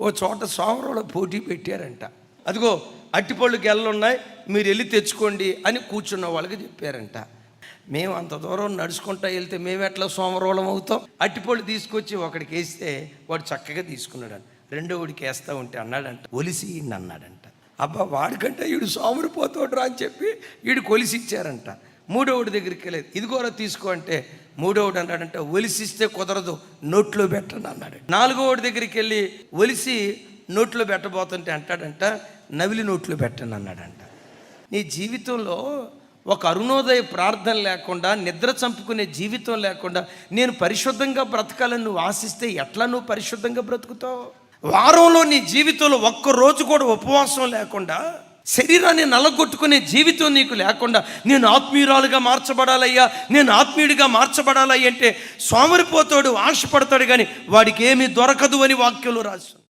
ఓ చోట సోమరంలో పోటీ పెట్టారంట. అదిగో అట్టిపళ్ళు గెలలు ఉన్నాయి, మీరు వెళ్ళి తెచ్చుకోండి అని కూర్చున్న వాళ్ళకి చెప్పారంట. మేము అంత దూరం నడుచుకుంటా వెళ్తే మేము ఎట్లా సోమరోళం అవుతాం? అట్టిపళ్ళు తీసుకొచ్చి ఒకడికి వేస్తే వాడు చక్కగా తీసుకున్నాడు. రెండో వాడికి వేస్తూ ఉంటే అన్నాడంట, ఒలిసి అన్నాడంట. అబ్బా వాడికంటే వీడు సోమరిపోతాడు అని చెప్పి వీడు కొలిసి ఇచ్చారంట. మూడోవుడి దగ్గరికి వెళ్ళేది, ఇదిగోరా తీసుకో అంటే మూడోవుడు అన్నాడంట, ఒలిసిస్తే కుదరదు, నోట్లో పెట్టండి అన్నాడు. నాలుగోవుడి దగ్గరికి వెళ్ళి ఒలిసి నోట్లో పెట్టబోతుంటే అంటాడంట, నవిలి నోట్లో పెట్టండి అన్నాడంట. నీ జీవితంలో ఒక అరుణోదయ ప్రార్థన లేకుండా, నిద్ర చంపుకునే జీవితం లేకుండా నేను పరిశుద్ధంగా బ్రతకాలని నువ్వు ఆశిస్తే ఎట్లా నువ్వు పరిశుద్ధంగా బ్రతుకుతావు? వారంలో నీ జీవితంలో ఒక్కరోజు కూడా ఉపవాసం లేకుండా, శరీరాన్ని నలగొట్టుకునే జీవితం నీకు లేకుండా, నేను ఆత్మీయురాలుగా మార్చబడాలయ్యా, నేను ఆత్మీయుడిగా మార్చబడాలయ్య అంటే సోమరిపోతాడు, ఆశపడతాడు, కానీ వాడికి ఏమీ దొరకదు అని వాక్యంలో రాసి